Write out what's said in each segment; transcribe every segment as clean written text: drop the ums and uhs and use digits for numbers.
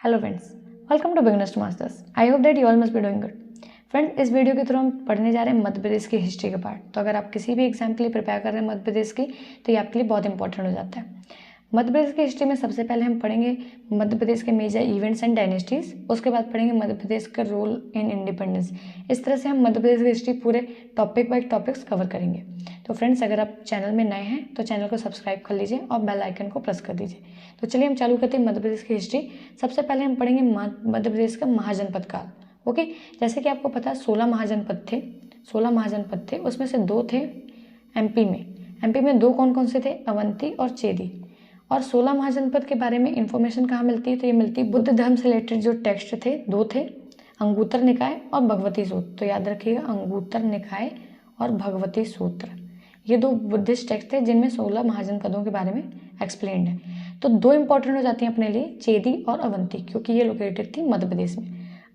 Hello friends, welcome to beginners to masters. I hope that you all must be doing good. Friends, इस video के through हम पढ़ने जा रहे हैं मध्य प्रदेश की हिस्ट्री के पार्ट। तो अगर आप किसी भी एग्जाम के लिए प्रिपेयर कर रहे हैं मध्य प्रदेश की, तो ये आपके लिए बहुत इंपॉर्टेंट हो जाता है। मध्य प्रदेश की हिस्ट्री में सबसे पहले हम पढ़ेंगे मध्य प्रदेश के मेजर इवेंट्स एंड डायनेस्टीज। उसके बाद पढ़ेंगे मध्य प्रदेश का रोल इन इंडिपेंडेंस। इस तरह से हम मध्य प्रदेश की हिस्ट्री पूरे टॉपिक बाई टॉपिक्स कवर करेंगे। तो फ्रेंड्स, अगर आप चैनल में नए हैं तो चैनल को सब्सक्राइब कर लीजिए और बेल आइकन को प्रेस कर दीजिए। तो चलिए हम चालू करते हैं मध्य प्रदेश की हिस्ट्री। सबसे पहले हम पढ़ेंगे मध्य प्रदेश का महाजनपद काल। ओके, जैसे कि आपको पता है 16 महाजनपद थे। 16 महाजनपद थे, उसमें से 2 थे एमपी में। एमपी में 2 कौन कौन से थे? अवंती और चेदी। और 16 महाजनपद के बारे में इंफॉर्मेशन कहाँ मिलती है? तो ये मिलती है बुद्ध धर्म से रिलेटेड जो टेक्स्ट थे 2 थे, अंगुत्तर निकाय और भगवती सूत्र। तो याद रखिएगा, अंगुत्तर निकाय और भगवती सूत्र, ये 2 बुद्धिस्ट टेक्स्ट थे जिनमें 16 महाजनपदों के बारे में एक्सप्लेन्ड है। तो 2 इंपॉर्टेंट हो जाती हैं अपने लिए, चेदी और अवंती, क्योंकि ये लोकेटेड थी मध्य प्रदेश में।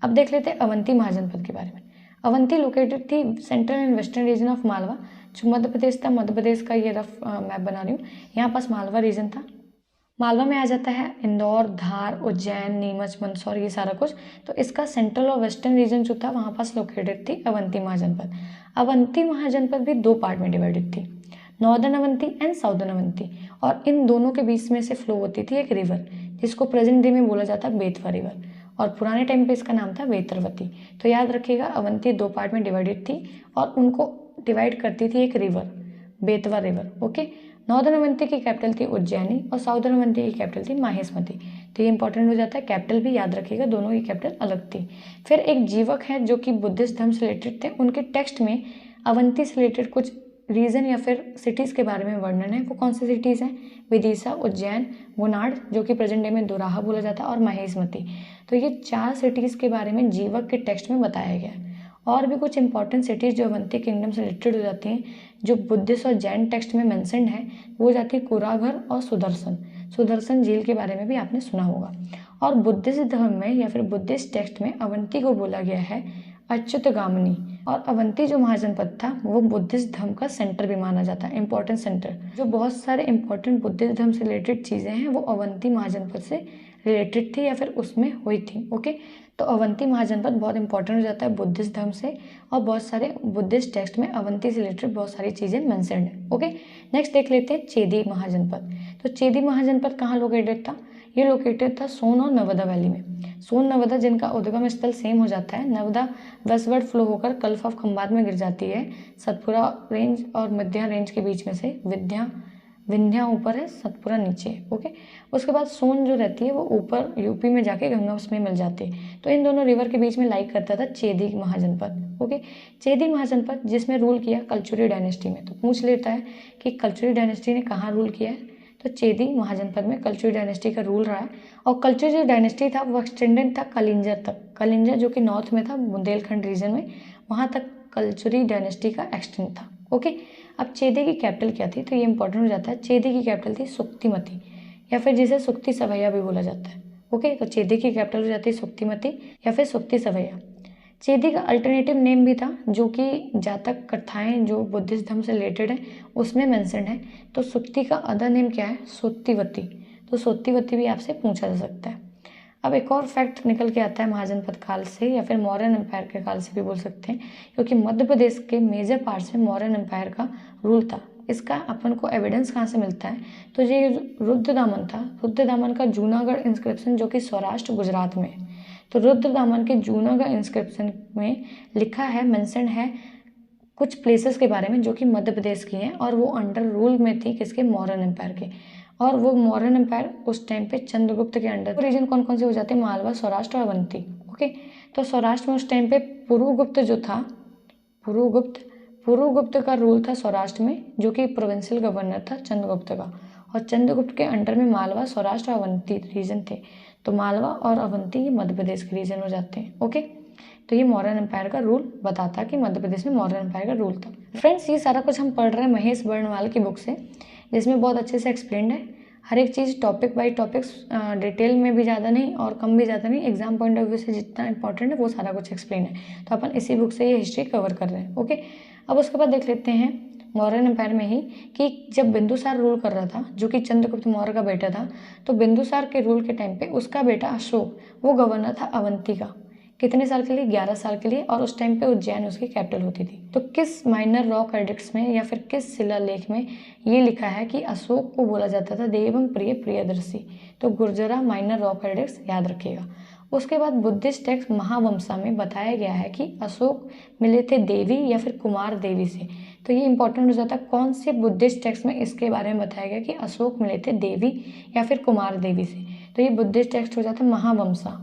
अब देख लेते हैं अवंती महाजनपद के बारे में। अवंती लोकेटेड थी central and western region of Malwa, जो मध्य प्रदेश था। मध्य प्रदेश का ये रफ मैप बना रही हूँ। यहाँ पास मालवा रीजन था। मालवा में आ जाता है इंदौर, धार, उज्जैन, नीमच, मंदसौर, ये सारा कुछ। तो इसका सेंट्रल और वेस्टर्न रीजन जो था वहाँ पास लोकेटेड थी अवंती महाजनपद। अवंती महाजनपद भी 2 पार्ट में डिवाइडेड थी, northern Avanti and southern Avanti. और इन दोनों के बीच में से फ्लो होती थी एक रिवर, जिसको प्रेजेंट डे में बोला जाता है बेतवा रिवर, और पुराने टाइम पे इसका नाम था बेतरवती। तो याद रखिएगा, अवंती 2 पार्ट में डिवाइडेड थी और उनको डिवाइड करती थी एक river, Betwa river. Okay, northern Avanti की कैपिटल थी उज्जैनी और साउदर्न अवंती की कैपिटल थी माहेश्मती। तो ये इंपॉर्टेंट हो जाता है, कैपिटल भी याद रखिएगा, दोनों की कैपिटल अलग थी। फिर एक जीवक है जो कि बुद्धिस्ट धर्म से रिलेटेड थे, उनके टेक्स्ट में अवंती से रिलेटेड कुछ रीजन या फिर सिटीज़ के बारे में वर्णन है। वो कौन सी सिटीज़ हैं? विदिशा, उज्जैन, गुनाड़, जो कि प्रेजेंट डे में दोराहा बोला जाता है, और महेशमती। तो ये 4 सिटीज़ के बारे में जीवक के टेक्स्ट में बताया गया है। और भी कुछ इंपॉर्टेंट सिटीज़ जो अवंती किंगडम से रिलेटेड हो जाती हैं, जो बुद्धिस्ट और जैन टेक्स्ट में मेंशन्ड है, वो जाती है कुराघर और सुदर्शन। सुदर्शन झील के बारे में भी आपने सुना होगा। और बुद्धिस्ट धर्म में या फिर बुद्धिस्ट टेक्स्ट में अवंती को बोला गया है अच्युतगामिनी। और अवंती जो महाजनपद था वो बुद्धिस्ट धर्म का सेंटर भी माना जाता है, इंपॉर्टेंट सेंटर। जो बहुत सारे इंपॉर्टेंट बुद्धिस्ट धर्म से रिलेटेड चीज़ें हैं वो अवंती महाजनपद से रिलेटेड थी या फिर उसमें हुई थी। ओके, तो अवंती महाजनपद बहुत इंपॉर्टेंट हो जाता है बुद्धिस्ट धर्म से, और बहुत सारे बुद्धिस्ट टेक्स्ट में अवंती से रिलेटेड बहुत सारी चीज़ें मेंशन्ड है। ओके, नेक्स्ट देख लेते हैं चेदी महाजनपद। तो चेदी महाजनपद कहाँ लोकेटेड था? ये लोकेटेड था सोन और नर्मदा वैली में। सोन नर्मदा जिनका उद्गम स्थल सेम हो जाता है, नर्मदा वेस्टवर्ड फ्लो होकर गल्फ ऑफ खंबात में गिर जाती है। सतपुरा रेंज और मध्या रेंज के बीच में से विंध्या ऊपर है, सतपुरा नीचे है। ओके, उसके बाद सोन जो रहती है वो ऊपर यूपी में जाके गंगा उसमें मिल जाती है। तो इन दोनों रिवर के बीच में लाइक करता था चेदी महाजनपद। ओके, चेदी महाजनपद जिसमें रूल किया कलचुरी डायनेस्टी में। तो पूछ लेता है कि कलचुरी डायनेस्टी ने कहाँ रूल किया है? तो चेदी महाजनपद में कलचुरी डायनेस्टी का रूल रहा है। और कलचुरी जो डायनेस्टी था वो एक्सटेंडेड था कलिंजर तक। कलिंजर जो कि नॉर्थ में था, बुंदेलखंड रीजन में, वहाँ तक कलचुरी डायनेस्टी का एक्सटेंड था। ओके, अब चेदी की कैपिटल क्या थी? तो ये इंपॉर्टेंट हो जाता है। चेदी की कैपिटल थी सुक्तिमती, या फिर जिसे सुक्ति सवैया भी बोला जाता है। ओके, तो चेदी की कैपिटल हो जाती है सुक्तिमती या फिर सुक्ति सवैया। चेदी का अल्टरनेटिव नेम भी था, जो कि जातक कथाएं जो बुद्धिस्ट धर्म से रिलेटेड है उसमें मेंशन्ड है। तो सुक्ति का अदर नेम क्या है? सोत्तिवती। तो सोत्तिवती भी आपसे पूछा जा सकता है। अब एक और फैक्ट निकल के आता है महाजनपद काल से, या फिर मौर्यन एम्पायर के काल से भी बोल सकते हैं, क्योंकि मध्य प्रदेश के मेजर पार्ट्स में मौर्यन एम्पायर का रूल था। इसका अपन को एविडेंस कहाँ से मिलता है? तो ये रुद्रदामन था। रुद्रदामन का जूनागढ़ इंस्क्रिप्शन जो कि सौराष्ट्र गुजरात में है। तो रुद्रदामन के जूनागढ़ इंस्क्रिप्शन में लिखा है, मेंशन है कुछ प्लेसेस के बारे में जो कि मध्य प्रदेश की हैं, और वो अंडर रूल में थी किसके? मौर्यन एम्पायर के। और वो मौर्यन एम्पायर उस टाइम पे चंद्रगुप्त के अंडर। रीजन कौन कौन से हो जाते हैं? मालवा, सौराष्ट्र और अवंती। ओके, तो सौराष्ट्र में उस टाइम पे पुरुगुप्त जो था, पुरुगुप्त का रूल था सौराष्ट्र में, जो कि प्रोविंशियल गवर्नर था चंद्रगुप्त का। और चंद्रगुप्त के अंडर में मालवा, सौराष्ट्र और अवंती रीजन थे। तो मालवा और अवंती ये मध्य प्रदेश के रीजन हो जाते हैं। ओके, तो ये मौर्यन एम्पायर का रूल बताता है कि मध्य प्रदेश में मौर्यन एम्पायर का रूल था। फ्रेंड्स, ये सारा कुछ हम पढ़ रहे हैं महेश बर्णवाल की बुक से, जिसमें बहुत अच्छे से एक्सप्लेन्ड है हर एक चीज़, टॉपिक बाई टॉपिक्स, डिटेल में भी ज़्यादा नहीं और कम भी ज़्यादा नहीं। एग्जाम पॉइंट ऑफ व्यू से जितना इंपॉर्टेंट है वो सारा कुछ एक्सप्लेन है। तो अपन इसी बुक से ये हिस्ट्री कवर कर रहे हैं। ओके, अब उसके बाद देख लेते हैं मौर्यन एम्पायर में ही कि जब बिंदुसार रूल कर रहा था, जो कि चंद्रगुप्त मौर्य का बेटा था, तो बिंदुसार के रूल के टाइम पे उसका बेटा अशोक वो गवर्नर था अवंती का। कितने साल के लिए? 11 साल के लिए। और उस टाइम पे उज्जैन उसकी कैपिटल होती थी। तो किस माइनर रॉक एडिक्ट्स में या फिर किस शिलालेख में ये लिखा है कि अशोक को बोला जाता था देवम प्रिय प्रियदर्शी? तो गुर्जरा माइनर रॉक एडिक्ट्स याद रखिएगा। उसके बाद बुद्धिस्ट टेक्स्ट महावंशा में बताया गया है कि अशोक मिले थे देवी या फिर कुमार देवी से। तो ये इंपॉर्टेंट हो जाता है, कौन से बुद्धिस्ट टेक्स्ट में इसके बारे में बताया गया कि अशोक मिले थे देवी या फिर कुमार देवी से? तो ये बुद्धिस्ट टेक्स्ट हो जाता है महावंशा।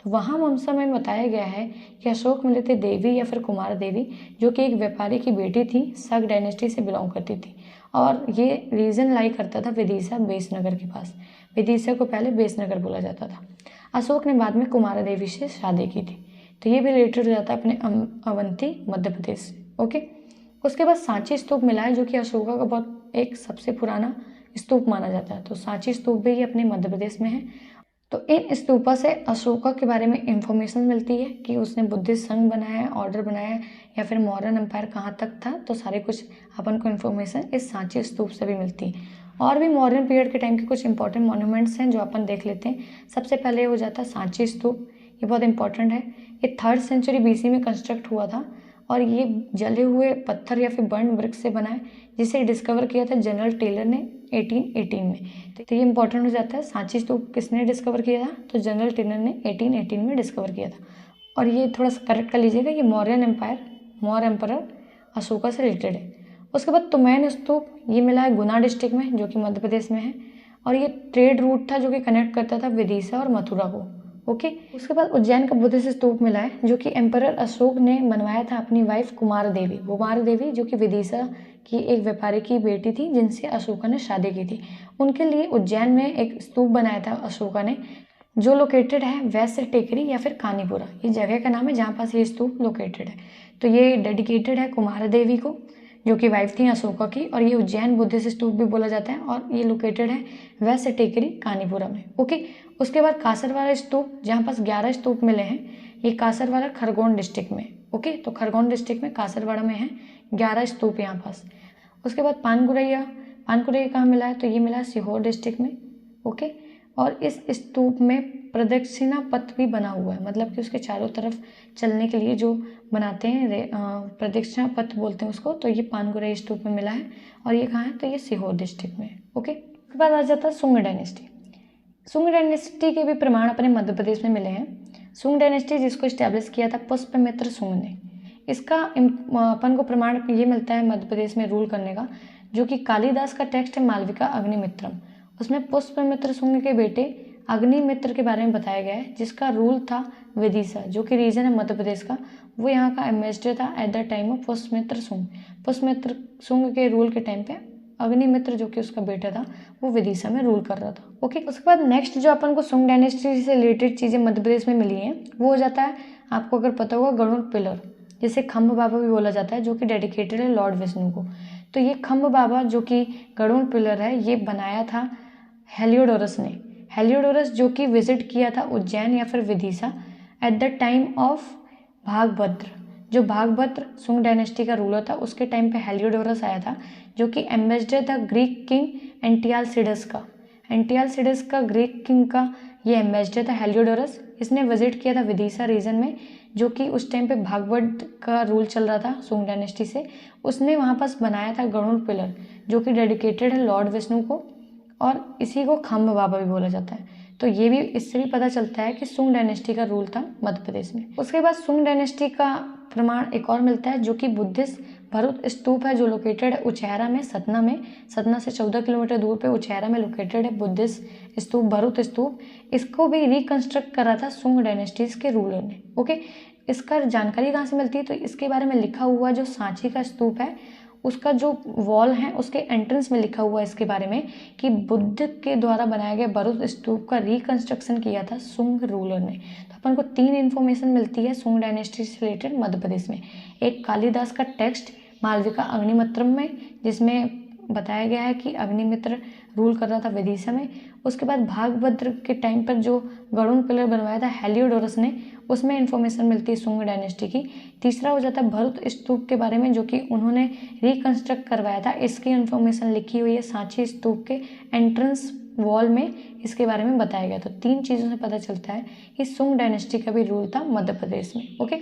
तो महावंशा में बताया गया है कि अशोक मिले थे देवी या फिर कुमार देवी, जो कि एक व्यापारी की बेटी थी, शक डायनेस्टी से बिलोंग करती थी, और ये रीजन लाई करता था विदिशा बेसनगर के पास। विदिशा को पहले बेसनगर बोला जाता था। अशोक ने बाद में कुमारा देवी से शादी की थी। तो ये भी रिलेटेड हो जाता है अपने अवंती मध्य प्रदेश से। ओके, उसके बाद सांची स्तूप मिला है, जो कि अशोका का बहुत एक सबसे पुराना स्तूप माना जाता है। तो सांची स्तूप भी अपने मध्य प्रदेश में है। तो इन स्तूपों से अशोका के बारे में इंफॉर्मेशन मिलती है कि उसने बुद्धिस्ट संघ बनाया, ऑर्डर बनाया, या फिर मौर्यन एम्पायर कहाँ तक था। तो सारे कुछ अपन को इन्फॉर्मेशन इस सांची स्तूप से भी मिलती है। और भी मॉडर्न पीरियड के टाइम के कुछ इंपॉर्टेंट मॉन्यूमेंट्स हैं जो अपन देख लेते हैं। सबसे पहले हो जाता है सांची स्तूप। ये बहुत इंपॉर्टेंट है। ये 3rd सेंचुरी BC में कंस्ट्रक्ट हुआ था, और ये जले हुए पत्थर या फिर बर्न ब्रिक से बना है, जिसे डिस्कवर किया था जनरल टेलर ने 1818 में। तो ये इंपॉर्टेंट हो जाता है। सांची स्तूप किसने डिस्कवर किया था? तो जनरल टेलर ने 1818 में डिस्कवर किया था। और ये थोड़ा सा करेक्ट कर लीजिएगा, ये मौर्यन एम्पायर, मौर्य एम्परर अशोका से रिलेटेड है। उसके बाद तुमैन स्तूप, ये मिला है गुना डिस्ट्रिक्ट में, जो कि मध्य प्रदेश में है, और ये ट्रेड रूट था जो कि कनेक्ट करता था विदिशा और मथुरा को। ओके, उसके बाद उज्जैन का बुद्धिस्ट स्तूप मिला है, जो कि एम्परर अशोक ने बनवाया था अपनी वाइफ कुमार देवी, जो कि विदिशा की एक व्यापारी की बेटी थी, जिनसे अशोका ने शादी की थी। उनके लिए उज्जैन में एक स्तूप बनाया था अशोका ने, जो लोकेटेड है वैश्य टेकरी या फिर कानीपुरा। ये जगह का नाम है जहाँ पास ये स्तूप लोकेटेड है। तो ये डेडिकेटेड है कुमार देवी को, जो कि वाइफ थी अशोका की, और ये उज्जैन बुद्धिस्ट स्तूप भी बोला जाता है, और ये लोकेटेड है वैश्य टेकरी कानीपुरा में। ओके, उसके बाद कासरवाड़ा स्तूप, जहाँ पास 11 स्तूप मिले हैं, ये कासरवाड़ा खरगोन डिस्ट्रिक्ट में। ओके, तो खरगोन डिस्ट्रिक्ट में कासरवाड़ा में है 11 स्तूप यहाँ पास। उसके बाद पानगुरैया कहाँ मिला है? तो ये मिला है सीहोर डिस्ट्रिक्ट में। ओके, और इस स्तूप में प्रदक्षिणा पथ भी बना हुआ है, मतलब कि उसके चारों तरफ चलने के लिए जो बनाते हैं प्रदक्षिणा पथ बोलते हैं उसको। तो ये पानगुरैया स्तूप में मिला है, और ये कहाँ है? तो ये सीहोर डिस्ट्रिक्ट में। ओके, उसके बाद आ जाता है शुंग डायनेस्टी। शुंग डायनेस्टी के भी प्रमाण अपने मध्य प्रदेश में मिले हैं। शुंग डायनेस्टी जिसको स्टैब्लिश किया था पुष्पमित्र शुंग ने, इसका अपन को प्रमाण ये मिलता है मध्य प्रदेश में रूल करने का, जो कि कालिदास का टेक्स्ट है मालविका अग्निमित्रम। उसमें पुष्पमित्र शुंग के बेटे अग्निमित्र के बारे में बताया गया है, जिसका रूल था विदिशा, जो कि रीजन है मध्य प्रदेश का। वो यहाँ का एम्बेसडर था at the time of Pushpamitra Shunga. Pushpamitra Shunga के रूल के टाइम पे अग्निमित्र, जो कि उसका बेटा था, वो विदिशा में रूल कर रहा था। ओके, उसके बाद नेक्स्ट जो अपन को शुंग डायनेस्टी से रिलेटेड चीज़ें मध्य प्रदेश में मिली हैं, वो हो जाता है, आपको अगर पता होगा, गरुड़ पिलर, जिसे खम्भ बाबा भी बोला जाता है, जो कि डेडिकेटेड है लॉर्ड विष्णु को। तो ये खम्भ बाबा जो कि गरुड़ पिलर है, ये बनाया था हेलियोडोरस ने। हेलियोडोरस जो कि विजिट किया था उज्जैन या फिर Vidisha at the time of Bhagabhadra. जो भागभद्र शुंग डायनेस्टी का रूलर था, उसके टाइम पे हेलियोडोरस आया था, जो कि एम्बेसडर था ग्रीक किंग एंटियालसिडस का। एंटियालसिडस का ग्रीक किंग का ये एम्बेसडर था हेलियोडोरस। इसने विजिट किया था विदिशा रीजन में, जो कि उस टाइम पे भागवत का रूल चल रहा था शुंग डायनेस्टी से। उसने वहाँ पास बनाया था गरुड़ पिलर, जो कि डेडिकेटेड है लॉर्ड विष्णु को, और इसी को खम्भ बाबा भी बोला जाता है। तो ये भी, इससे भी पता चलता है कि शुंग डायनेस्टी का रूल था मध्य प्रदेश में। उसके बाद शुंग डायनेस्टी का प्रमाण एक और मिलता है, जो कि बुद्धिस्ट भरूच स्तूप है, जो लोकेटेड है उचैहरा में, सतना में। सतना से 14 किलोमीटर दूर पे उचैहरा में लोकेटेड है बुद्धिस्ट स्तूप, भरूच स्तूप। इसको भी रिकंस्ट्रक्ट करा था शुंग डायनेस्टीज के रूलर ने। ओके, इसका जानकारी कहाँ से मिलती है? तो इसके बारे में लिखा हुआ जो सांची का स्तूप है, उसका जो वॉल है, उसके एंट्रेंस में लिखा हुआ है इसके बारे में कि बुद्ध के द्वारा बनाया गया भरूच स्तूप का रिकंस्ट्रक्शन किया था शुंग रूलर ने। तो अपन को 3 इन्फॉर्मेशन मिलती है शुंग डायनेस्टी से रिलेटेड मध्य प्रदेश में। एक कालिदास का टेक्स्ट मालविका अग्निमित्रम में, जिसमें बताया गया है कि अग्निमित्र रूल कर रहा था विदिशा में। उसके बाद भागभद्र के टाइम पर जो गरुड़ पिलर बनवाया था हेलियोडोरस ने, उसमें इन्फॉर्मेशन मिलती है सुंग डायनेस्टी की। तीसरा हो जाता है भरुत स्तूप के बारे में, जो कि उन्होंने रिकंस्ट्रक्ट करवाया था, इसकी इन्फॉर्मेशन लिखी हुई है सांची स्तूप के एंट्रेंस वॉल में, इसके बारे में बताया गया। तो 3 चीज़ों से पता चलता है कि सुंग डायनेस्टी का भी रूल था मध्य प्रदेश में। ओके,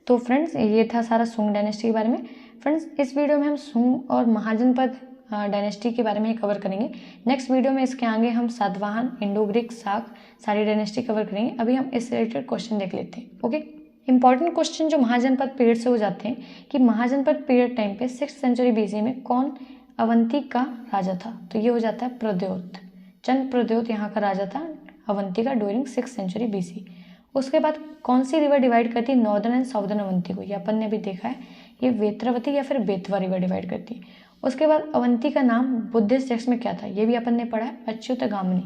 तो फ्रेंड्स ये था सारा सुंग डायनेस्टी के बारे में। फ्रेंड्स इस वीडियो में हम सुंग और महाजनपद डायनेस्टी के बारे में ही कवर करेंगे। नेक्स्ट वीडियो में इसके आगे हम सातवाहन, इंडो ग्रीक, शाक सारी डायनेस्टी कवर करेंगे। अभी हम इस रिलेटेड क्वेश्चन देख लेते हैं। ओके, इंपॉर्टेंट क्वेश्चन जो महाजनपद पीरियड से हो जाते हैं कि महाजनपद पीरियड टाइम पे 6th सेंचुरी BC में कौन अवंती का राजा था? तो ये हो जाता है प्रद्योत, चंद प्रद्योत यहाँ का राजा था अवंती का ड्यूरिंग 6th सेंचुरी BC। उसके बाद कौन सी रिवर डिवाइड करती है नॉर्दर्न एंड साउदर्न अवंती को? ये अपन ने भी देखा है, ये वेत्रवती या फिर बेतवा रिवर डिवाइड करती है। उसके बाद अवंती का नाम बुद्धिस्ट टेक्स्ट में क्या था? ये भी अपन ने पढ़ा है, अच्युतगामिनी।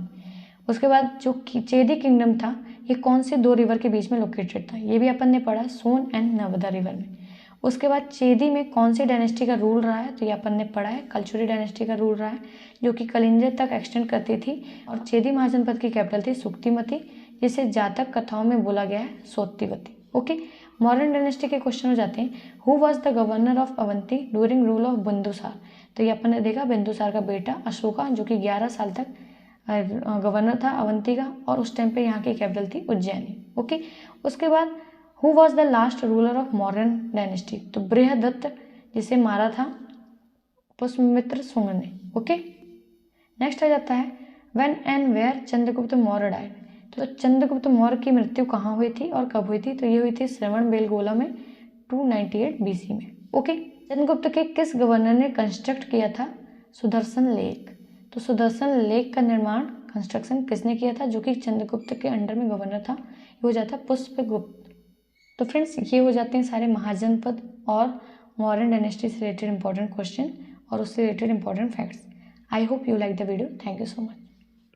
उसके बाद जो चेदी किंगडम था ये कौन से 2 रिवर के बीच में लोकेटेड था? ये भी अपन ने पढ़ा, सोन एंड नर्मदा रिवर में। उसके बाद चेदी में कौन सी डायनेस्टी का रूल रहा है? तो ये अपन ने पढ़ा है, कलचुरी डायनेस्टी का रूल रहा है, जो कि कलिंजर तक एक्सटेंड करती थी। और चेदी महाजनपद की कैपिटल थी सुक्तिमती, जिसे जातक कथाओं में बोला गया है सोत्तिवती। ओके, मॉडर्न डायनेस्टी के क्वेश्चन हो जाते हैं। Who was the governor of Avanti during rule of Bindusara? तो ये अपन ने देखा, बिंदुसार का बेटा अशोका, जो कि 11 साल तक गवर्नर था अवंती का, और उस टाइम पे यहाँ की कैपिटल थी उज्जैनी। ओके, उसके बाद who was the last ruler of modern dynasty? तो बृहदत्त, जिसे मारा था पुष्यमित्र शुंग ने। ओके, नेक्स्ट आ जाता है when and where Chandragupta Maurya died? तो चंद्रगुप्त मौर्य की मृत्यु कहाँ हुई थी और कब हुई थी? तो ये हुई थी श्रवण बेलगोला में 298 BC में। ओके, चंद्रगुप्त के किस गवर्नर ने कंस्ट्रक्ट किया था सुदर्शन लेक? तो सुदर्शन लेक का निर्माण कंस्ट्रक्शन किसने किया था, जो कि चंद्रगुप्त के अंडर में गवर्नर था? ये हो जाता है पुष्पगुप्त। तो फ्रेंड्स ये हो जाते हैं सारे महाजनपद और मॉडर्न डायनेस्टी से रिलेटेड इंपॉर्टेंट क्वेश्चन और उससे related important facts. I hope you like the video. Thank you so much.